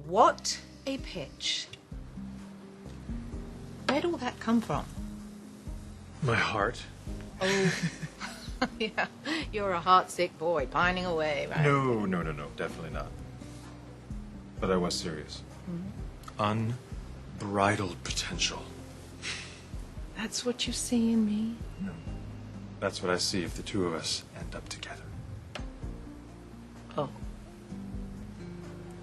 What a pitch. Where'd all that come from? My heart. Oh, yeah. You're a heartsick boy, pining away, right? No, definitely not. But I was serious. Unbridled potential. That's what you see in me? No. That's what I see if the two of us end up together. Oh.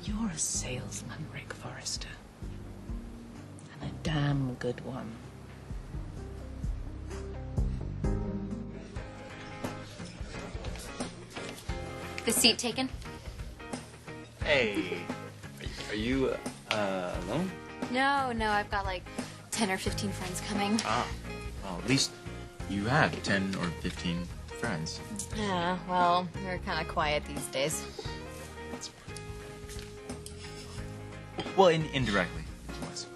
You're a salesman, Rick Forrester. And a damn good one. The seat taken? Hey, are you alone? No, I've got like 10 or 15 friends coming. Ah, well, at least you had 10 or 15 friends. Yeah, well, they're kind of quiet these days. Well, indirectly, it was.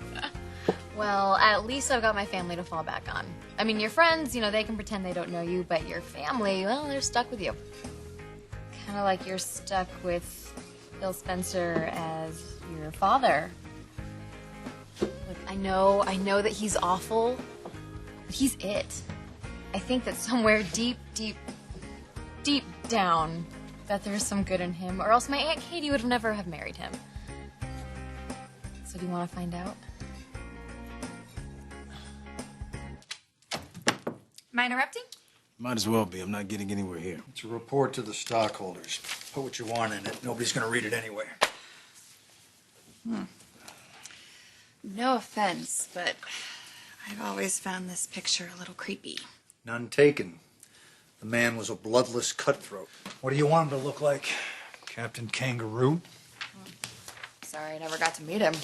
Well, at least I've got my family to fall back on. I mean, your friends, they can pretend they don't know you, but your family, well, they're stuck with you. Kind of like you're stuck with Bill Spencer as your father. Look, I know that he's awful, but he's it. I think that somewhere deep down that there's some good in him, or else my Aunt Katie would never have married him. So do you want to find out? Am I interrupting? Might as well be. I'm not getting anywhere here. It's a report to the stockholders. Put what you want in it. Nobody's going to read it anyway. No offense, but I've always found this picture a little creepy. None taken. The man was a bloodless cutthroat. What do you want him to look like? Captain Kangaroo? Sorry, I never got to meet him.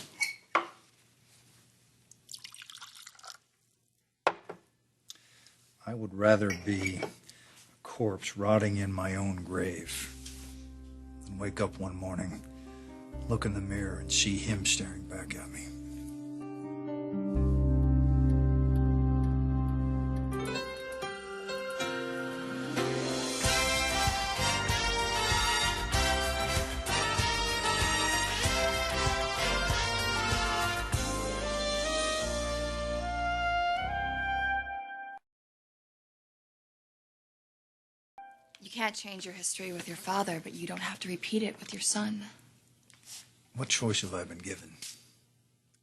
I would rather be a corpse rotting in my own grave than wake up one morning, look in the mirror, and see him staring back at me. You can't change your history with your father, but you don't have to repeat it with your son. What choice have I been given?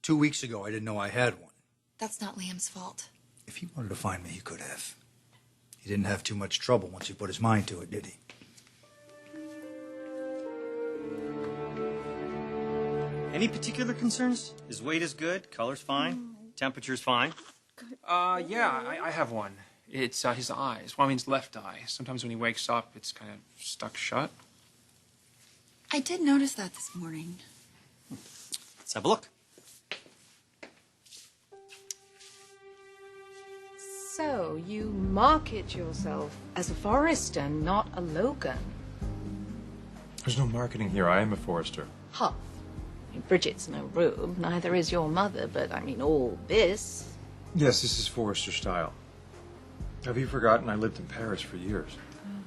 2 weeks ago, I didn't know I had one. That's not Liam's fault. If he wanted to find me, he could have. He didn't have too much trouble once he put his mind to it, did he? Any particular concerns? His weight is good, color's fine, temperature's fine. Yeah, I have one. It's his eyes. Well, I mean, his left eye. Sometimes when he wakes up, it's kind of stuck shut. I did notice that this morning. Let's have a look. So, you market yourself as a Forrester, not a Logan. There's no marketing here. I am a Forrester. Huh. I mean, Bridget's no rube, neither is your mother, but I mean, all this. Yes, this is Forrester style. Have you forgotten I lived in Paris for years?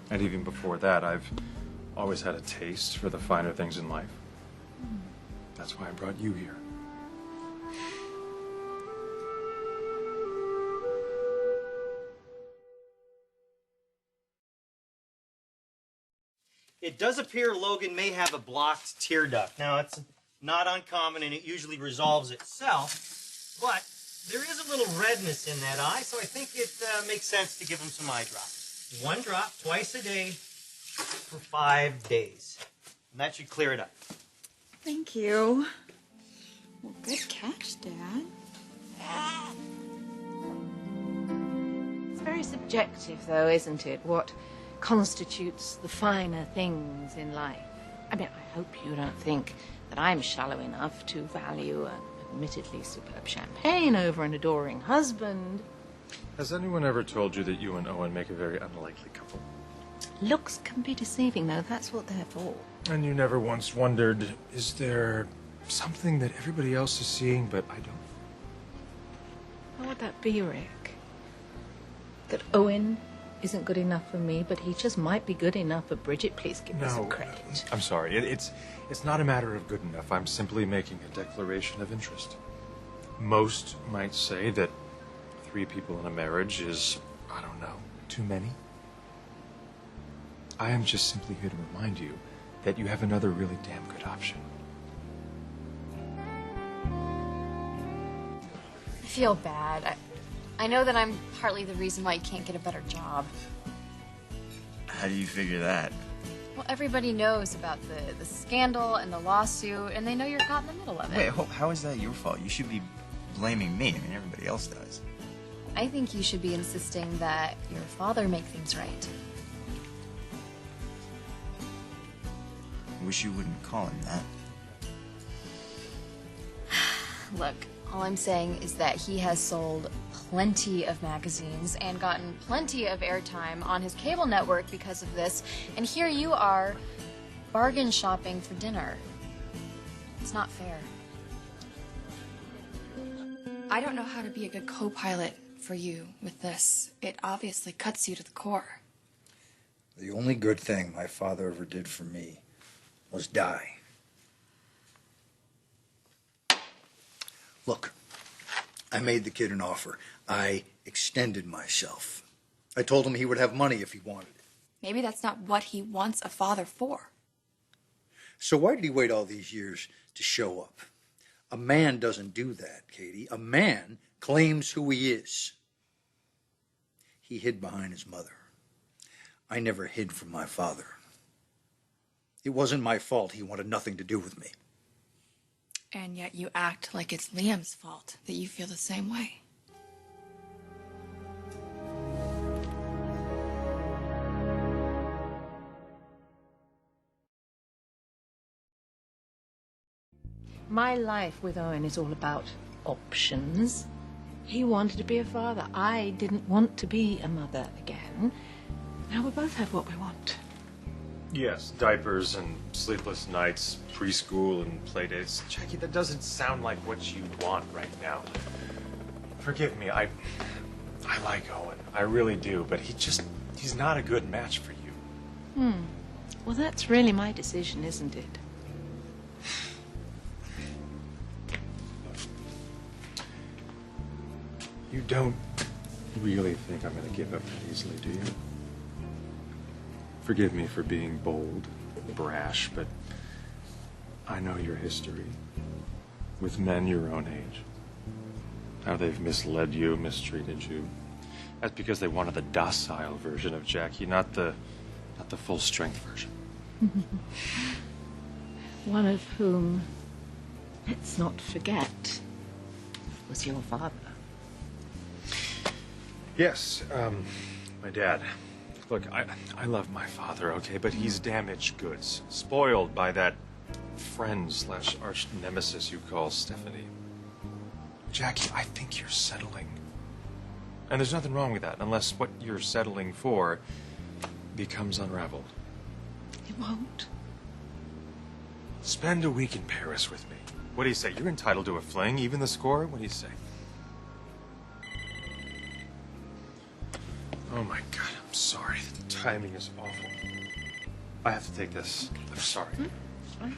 And even before that, I've always had a taste for the finer things in life. That's why I brought you here. It does appear Logan may have a blocked tear duct. Now, it's not uncommon, and it usually resolves itself, but there is a little redness in that eye, so I think it makes sense to give him some eye drops. 1 drop twice a day for 5 days. And that should clear it up. Thank you. Well, good catch, Dad. It's very subjective, though, isn't it? What constitutes the finer things in life? I mean, I hope you don't think that I'm shallow enough to value an admittedly superb champagne over an adoring husband. Has anyone ever told you that you and Owen make a very unlikely couple? Looks can be deceiving, though. That's what they're for. And you never once wondered, is there something that everybody else is seeing but I don't? What would that be, Rick? That Owen isn't good enough for me, but he just might be good enough for Bridget. Please give me some credit. I'm sorry. It's not a matter of good enough. I'm simply making a declaration of interest. Most might say that 3 people in a marriage is, I don't know, too many. I am just simply here to remind you that you have another really damn good option. I feel bad. I know that I'm partly the reason why you can't get a better job. How do you figure that? Well, everybody knows about the scandal and the lawsuit, and they know you're caught in the middle of it. Wait, how is that your fault? You should be blaming me. I mean, everybody else does. I think you should be insisting that your father make things right. Wish you wouldn't call him that. Look, all I'm saying is that he has sold plenty of magazines and gotten plenty of airtime on his cable network because of this, and here you are bargain shopping for dinner. It's not fair. I don't know how to be a good co-pilot for you with this. It obviously cuts you to the core. The only good thing my father ever did for me was die. Look, I made the kid an offer. I extended myself. I told him he would have money if he wanted it. Maybe that's not what he wants a father for. So why did he wait all these years to show up? A man doesn't do that, Katie. A man claims who he is. He hid behind his mother. I never hid from my father. It wasn't my fault he wanted nothing to do with me. And yet you act like it's Liam's fault that you feel the same way. My life with Owen is all about options. He wanted to be a father. I didn't want to be a mother again. Now we both have what we want. Yes, diapers and sleepless nights, preschool and playdates. Jackie, that doesn't sound like what you want right now. Forgive me, I like Owen. I really do, but he's not a good match for you. Well, that's really my decision, isn't it? You don't really think I'm going to give up that easily, do you? Forgive me for being bold, brash, but I know your history with men your own age. How they've misled you, mistreated you. That's because they wanted the docile version of Jackie, not the full-strength version. One of whom, let's not forget, was your father. Yes, my dad. Look, I love my father, okay, but he's damaged goods. Spoiled by that friend/arch nemesis you call Stephanie. Jackie, I think you're settling. And there's nothing wrong with that, unless what you're settling for becomes unraveled. It won't. Spend a week in Paris with me. What do you say? You're entitled to a fling, even the score? What do you say? Oh my God, I'm sorry. The timing is awful. I have to take this. I'm sorry. Fine.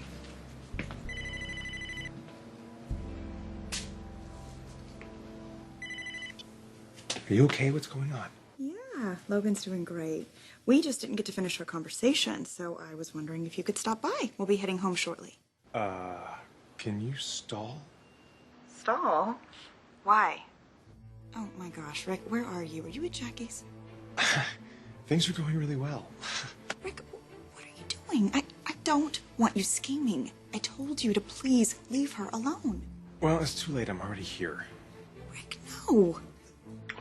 Are you okay? What's going on? Yeah, Logan's doing great. We just didn't get to finish our conversation, so I was wondering if you could stop by. We'll be heading home shortly. Can you stall? Stall? Why? Oh my gosh, Rick, where are you? Are you at Jackie's? Things are going really well. Rick, what are you doing? I don't want you scheming. I told you to please leave her alone. Well, it's too late. I'm already here. Rick, no.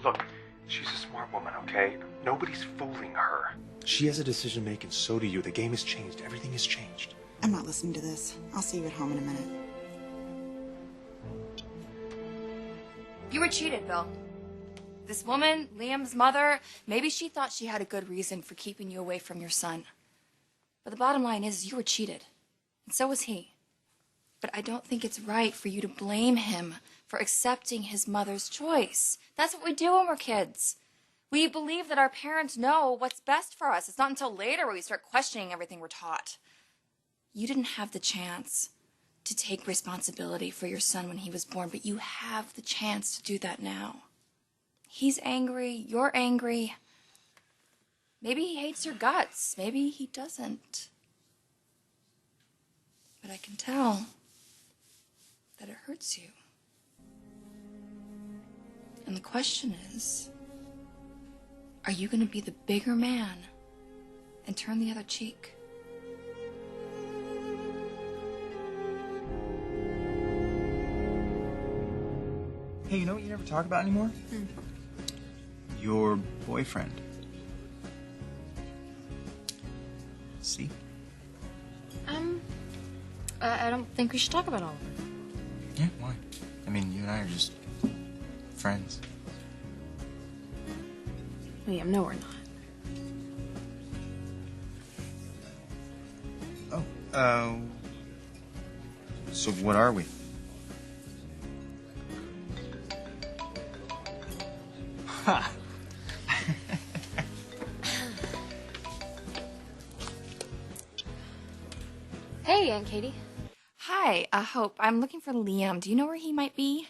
Look, she's a smart woman, okay? Nobody's fooling her. She has a decision to make, and so do you. The game has changed. Everything has changed. I'm not listening to this. I'll see you at home in a minute. You were cheated, Bill. This woman, Liam's mother, maybe she thought she had a good reason for keeping you away from your son. But the bottom line is you were cheated. And so was he. But I don't think it's right for you to blame him for accepting his mother's choice. That's what we do when we're kids. We believe that our parents know what's best for us. It's not until later where we start questioning everything we're taught. You didn't have the chance to take responsibility for your son when he was born, but you have the chance to do that now. He's angry, you're angry. Maybe he hates your guts, maybe he doesn't. But I can tell that it hurts you. And the question is, are you going to be the bigger man and turn the other cheek? Hey, you know what you never talk about anymore? Your boyfriend. See? I don't think we should talk about all of it. Yeah, why? I mean, you and I are just friends. Liam, no, we're not. Oh, so what are we? Ha! Hey, Aunt Katie. Hi, Hope. I'm looking for Liam. Do you know where he might be?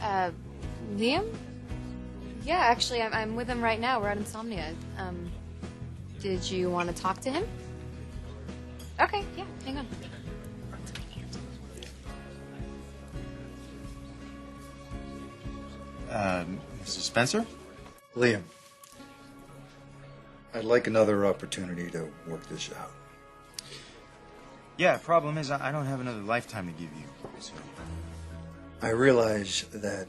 Liam? Yeah, actually, I'm with him right now. We're at Insomnia. Did you want to talk to him? Okay, yeah, hang on. Mrs. Spencer? Liam, I'd like another opportunity to work this out. Yeah, problem is I don't have another lifetime to give you. So. I realize that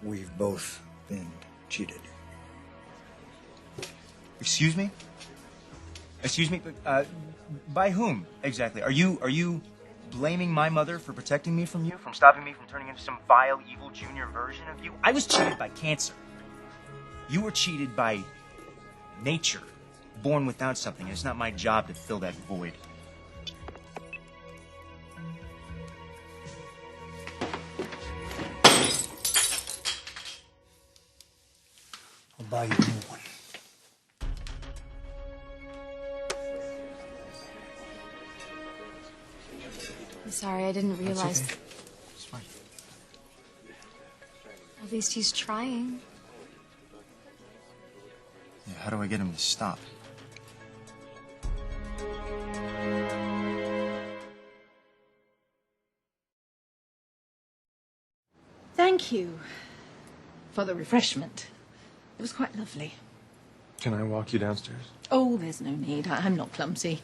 we've both been cheated. Excuse me? Excuse me? By whom exactly? Are you blaming my mother for protecting me from you, from stopping me from turning into some vile, evil junior version of you? I was cheated by cancer. You were cheated by nature, born without something, and it's not my job to fill that void. I'll buy you a new one. I'm sorry, I didn't realize. That's okay. It's fine. At least he's trying. Yeah, how do I get him to stop? Thank you for the refreshment. It was quite lovely. Can I walk you downstairs? Oh, there's no need. I'm not clumsy.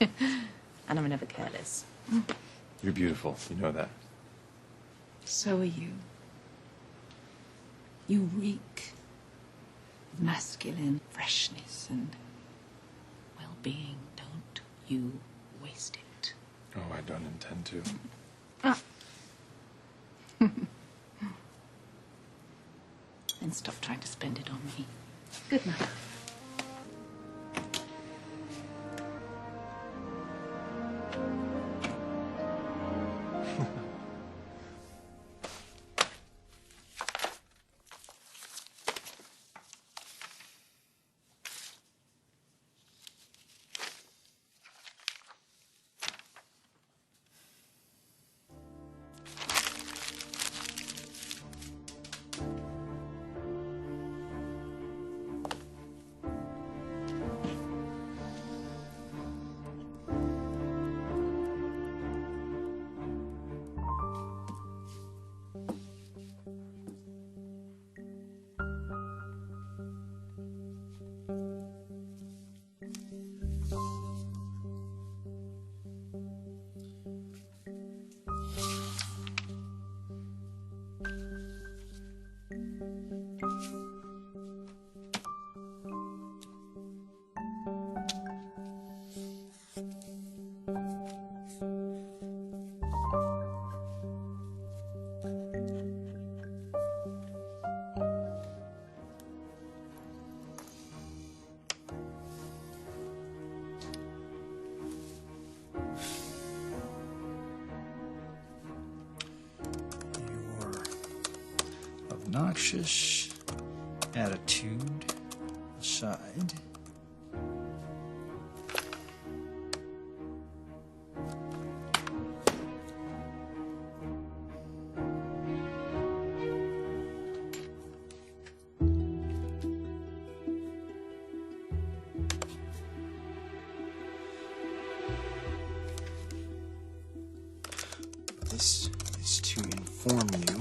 And I'm never careless. You're beautiful. You know that. So are you. You reek of masculine freshness and well-being. Don't you waste it. Oh, I don't intend to. Ah. And stop trying to spend it on me. Good night. Obnoxious attitude aside, this is to inform you,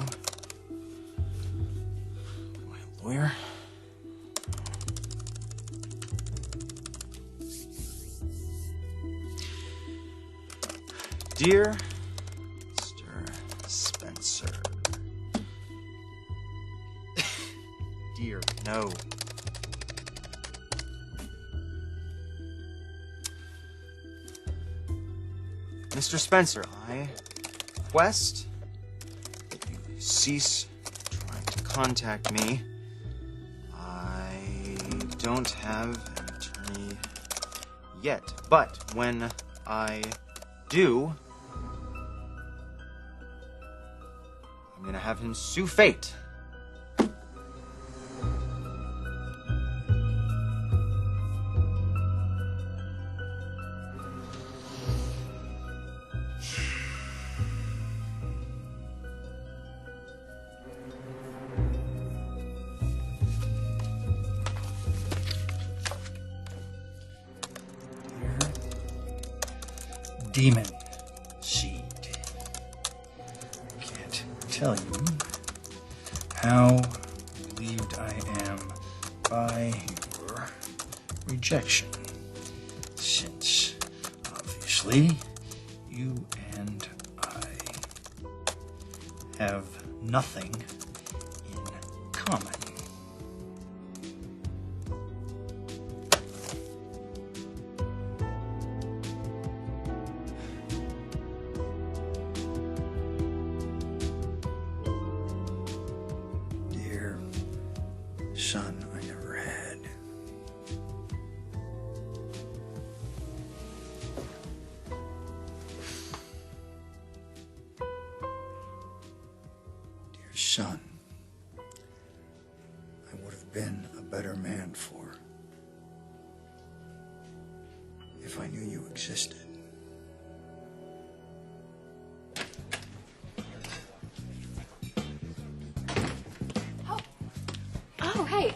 my lawyer, dear Mr. Spencer, dear, no. Mr. Spencer, I request that you cease trying to contact me. I don't have an attorney yet, but when I do, I'm gonna have him sue fate. demon seed. Can't tell you how relieved I am by your rejection, since obviously you and I have nothing in common. Son I never had. Dear son, I would have been a better man for if I knew you existed. Oh, hey,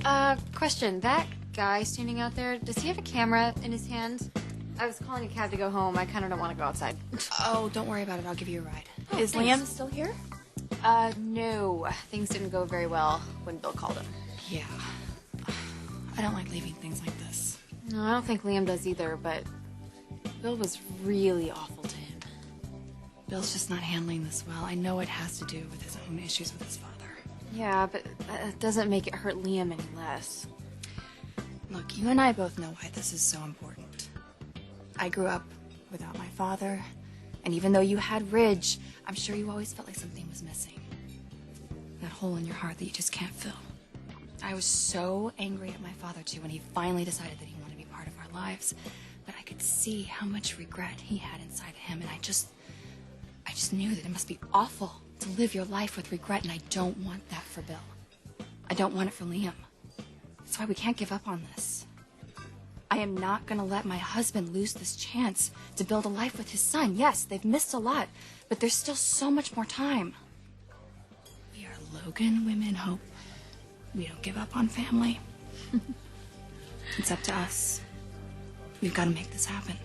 question. That guy standing out there, does he have a camera in his hand? I was calling a cab to go home. I kind of don't want to go outside. Oh, don't worry about it. I'll give you a ride. Oh, Is thanks. Liam still here? No. Things didn't go very well when Bill called him. Yeah. I don't like leaving things like this. No, I don't think Liam does either, but Bill was really awful to him. Bill's just not handling this well. I know it has to do with his own issues with his father. Yeah, but that doesn't make it hurt Liam any less. Look, you and I both know why this is so important. I grew up without my father, and even though you had Ridge, I'm sure you always felt like something was missing. That hole in your heart that you just can't fill. I was so angry at my father, too, when he finally decided that he wanted to be part of our lives. But I could see how much regret he had inside him, and I just knew that it must be awful to live your life with regret, and I don't want that for Bill. I don't want it for Liam. That's why we can't give up on this. I am not going to let my husband lose this chance to build a life with his son. Yes, they've missed a lot, but there's still so much more time. We are Logan Women Hope. We don't give up on family. It's up to us. We've got to make this happen.